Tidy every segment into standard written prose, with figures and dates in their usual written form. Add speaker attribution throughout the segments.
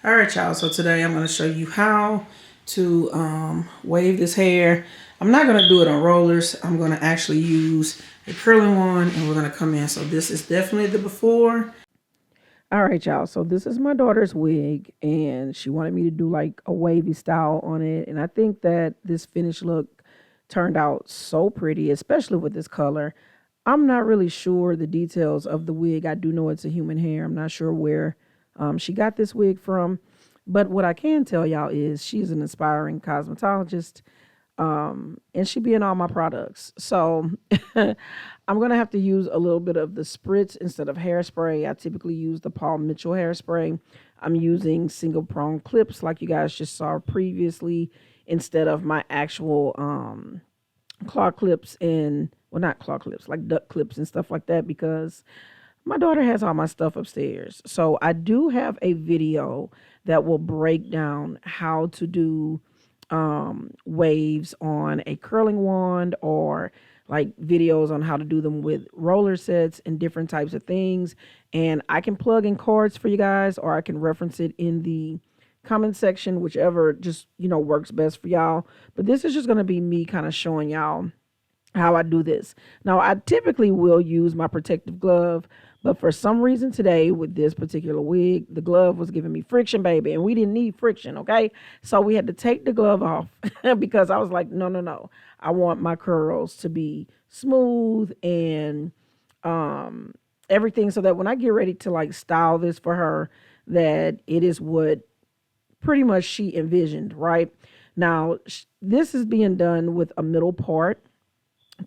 Speaker 1: All right, y'all. So today I'm going to show you how to wave this hair. I'm not going to do it on rollers. I'm going to actually use a curling wand and we're going to come in. So this is definitely the before. All right, y'all. So this is my daughter's wig and she wanted me to do like a wavy style on it. And I think that this finished look turned out so pretty, especially with this color. I'm not really sure the details of the wig. I do know it's a human hair. I'm not sure where she got this wig from. But what I can tell y'all is she's an aspiring cosmetologist, and she be in all my products. So I'm going to have to use a little bit of the spritz instead of hairspray. I typically use the Paul Mitchell hairspray. I'm using single prong clips like you guys just saw previously instead of my actual claw clips and, well, not claw clips, like duck clips and stuff like that, because my daughter has all my stuff upstairs. So I do have a video that will break down how to do waves on a curling wand, or like videos on how to do them with roller sets and different types of things. And I can plug in cards for you guys, or I can reference it in the comment section, whichever just, works best for y'all. But this is just going to be me kind of showing y'all how I do this. Now, I typically will use my protective glove, but for some reason today with this particular wig, the glove was giving me friction, baby, and we didn't need friction, okay? So we had to take the glove off because I was like, no, no, no. I want my curls to be smooth and everything, so that when I get ready to like style this for her, that it is what pretty much she envisioned, right? Now, this is being done with a middle part.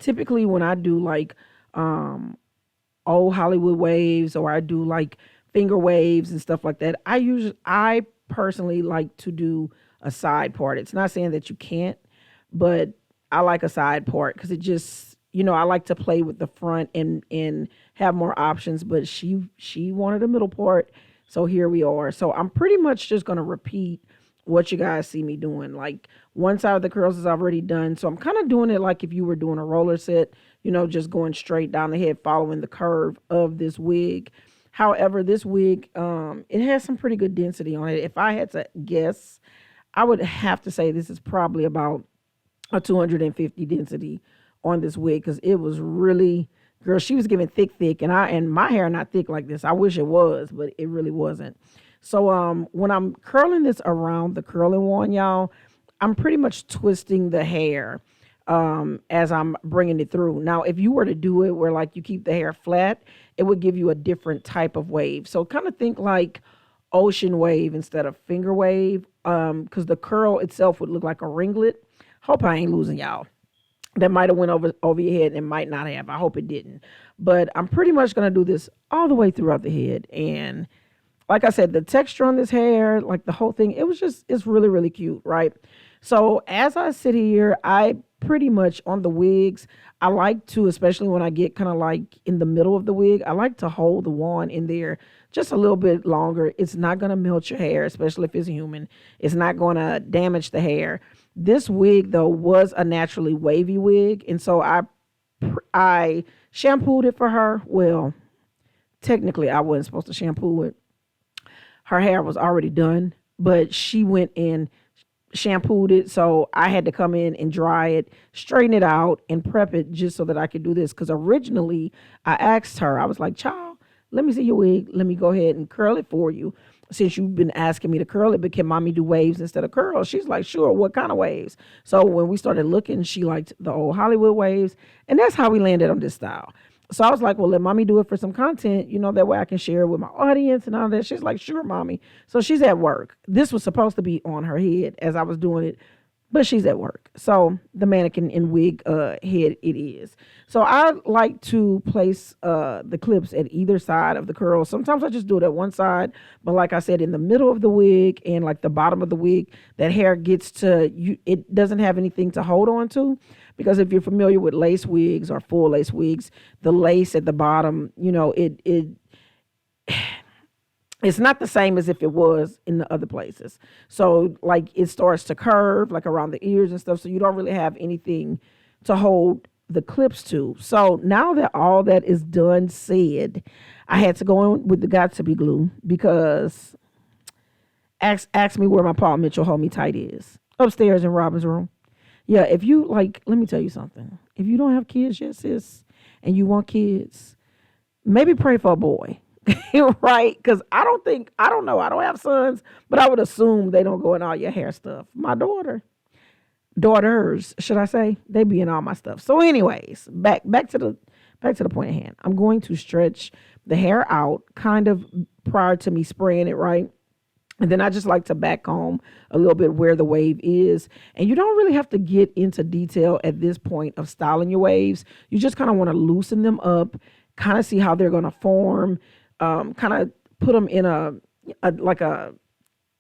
Speaker 1: Typically when I do like old Hollywood waves, or I do like finger waves and stuff like that, I personally like to do a side part. It's not saying that you can't, but I like a side part because it just, I like to play with the front and have more options. But she wanted a middle part, so here we are. So I'm pretty much just gonna repeat what you guys see me doing. Like, one side of the curls is already done. So I'm kind of doing it like if you were doing a roller set, just going straight down the head, following the curve of this wig. However, this wig, it has some pretty good density on it. If I had to guess, I would have to say this is probably about a 250 density on this wig, because it was really, girl, she was giving thick, and my hair not thick like this. I wish it was, but it really wasn't. So when I'm curling this around the curling wand, y'all, I'm pretty much twisting the hair as I'm bringing it through. Now, if you were to do it where like you keep the hair flat, it would give you a different type of wave. So kind of think like ocean wave instead of finger wave, because the curl itself would look like a ringlet. Hope I ain't losing y'all. That might have went over your head and might not have. I hope it didn't. But I'm pretty much going to do this all the way throughout the head. And like I said, the texture on this hair, like the whole thing, it's really, really cute, right? So as I sit here, I pretty much on the wigs, I like to, especially when I get kind of like in the middle of the wig, I like to hold the wand in there just a little bit longer. It's not going to melt your hair, especially if it's human. It's not going to damage the hair. This wig, though, was a naturally wavy wig. And so I shampooed it for her. Well, technically, I wasn't supposed to shampoo it. Her hair was already done, but she went and shampooed it. So I had to come in and dry it, straighten it out, and prep it just so that I could do this. Because originally I asked her, I was like, child, let me see your wig. Let me go ahead and curl it for you. Since you've been asking me to curl it, but can mommy do waves instead of curls? She's like, sure. What kind of waves? So when we started looking, she liked the old Hollywood waves. And that's how we landed on this style. So I was like, well, let mommy do it for some content, that way I can share it with my audience and all that. She's like, sure, mommy. So she's at work. This was supposed to be on her head as I was doing it, but she's at work. So the mannequin and wig head it is. So I like to place the clips at either side of the curl. Sometimes I just do it at one side, but like I said, in the middle of the wig and like the bottom of the wig, that hair gets to you. It doesn't have anything to hold on to. Because if you're familiar with lace wigs or full lace wigs, the lace at the bottom, it's not the same as if it was in the other places. So like it starts to curve like around the ears and stuff. So you don't really have anything to hold the clips to. So now that all that is done said, I had to go in with the got to be glue, because Ask me where my Paul Mitchell Hold Me Tight is. Upstairs in Robin's room. Yeah, if you like, let me tell you something. If you don't have kids yet, sis, and you want kids, maybe pray for a boy. Right? Because I don't know. I don't have sons, but I would assume they don't go in all your hair stuff. My daughters, should I say, they be in all my stuff. So anyways, back to the point at hand. I'm going to stretch the hair out kind of prior to me spraying it, right? And then I just like to back comb a little bit where the wave is. And you don't really have to get into detail at this point of styling your waves. You just kind of want to loosen them up, kind of see how they're going to form, kind of put them in a like a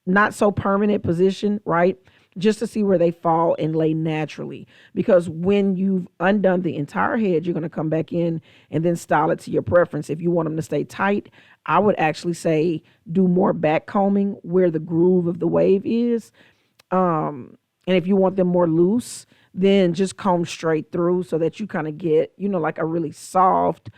Speaker 1: not so permanent position, right? Just to see where they fall and lay naturally. Because when you've undone the entire head, you're going to come back in and then style it to your preference. If you want them to stay tight, I would actually say do more back combing where the groove of the wave is. And if you want them more loose, then just comb straight through so that you kind of get, like a really soft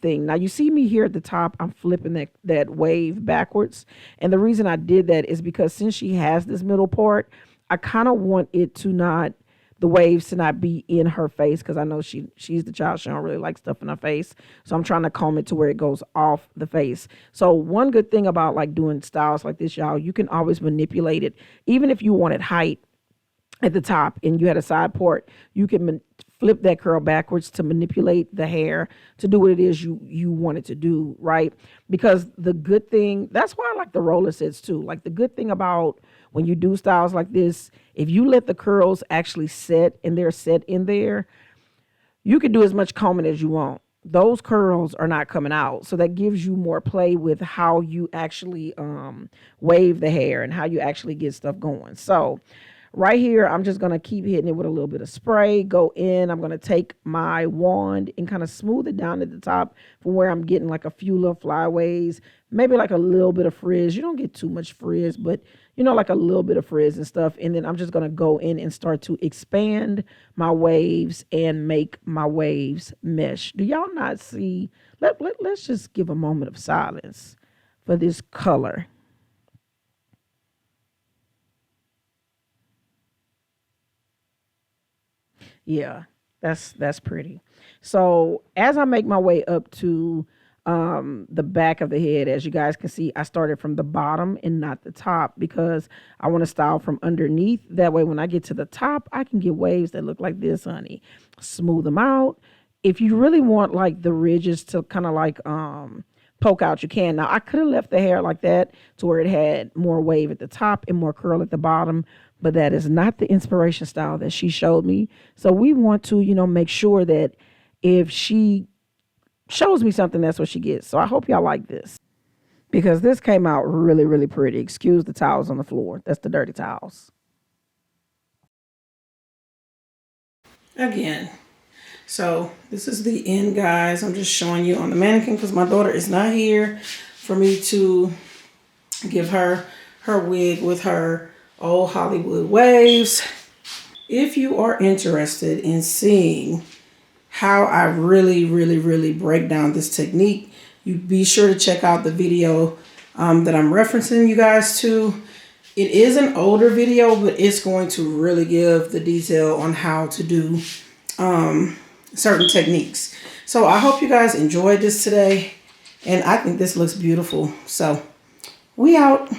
Speaker 1: thing. Now you see me here at the top, I'm flipping that wave backwards. And the reason I did that is because since she has this middle part, I kind of want it to not, the waves to not be in her face, because I know she's the child. She don't really like stuff in her face. So I'm trying to comb it to where it goes off the face. So one good thing about like doing styles like this, y'all, you can always manipulate it. Even if you wanted height at the top and you had a side port, you can flip that curl backwards to manipulate the hair to do what it is you want it to do, right? Because the good thing, that's why I like the roller sets too. Like the good thing about when you do styles like this, if you let the curls actually set and they're set in there, you can do as much combing as you want. Those curls are not coming out. So that gives you more play with how you actually wave the hair and how you actually get stuff going. So right here, I'm just going to keep hitting it with a little bit of spray. Go in. I'm going to take my wand and kind of smooth it down at the top from where I'm getting like a few little flyaways, maybe like a little bit of frizz. You don't get too much frizz, but like a little bit of frizz and stuff. And then I'm just going to go in and start to expand my waves and make my waves mesh. Do y'all not see? Let's just give a moment of silence for this color. Yeah, that's pretty. So as I make my way up to the back of the head, as you guys can see, I started from the bottom and not the top because I want to style from underneath. That way, when I get to the top, I can get waves that look like this, honey. Smooth them out. If you really want like the ridges to kind of like poke out, you can. Now I could have left the hair like that to where it had more wave at the top and more curl at the bottom, but that is not the inspiration style that she showed me. So we want to, make sure that if she shows me something, that's what she gets. So I hope y'all like this because this came out really, really pretty. Excuse the towels on the floor. That's the dirty towels. Again. So this is the end, guys. I'm just showing you on the mannequin because my daughter is not here for me to give her wig with her old Hollywood waves. If you are interested in seeing how I really, really, really break down this technique, you be sure to check out the video that I'm referencing you guys to. It is an older video, but it's going to really give the detail on how to do certain techniques. So I hope you guys enjoyed this today, and I think this looks beautiful. So we out.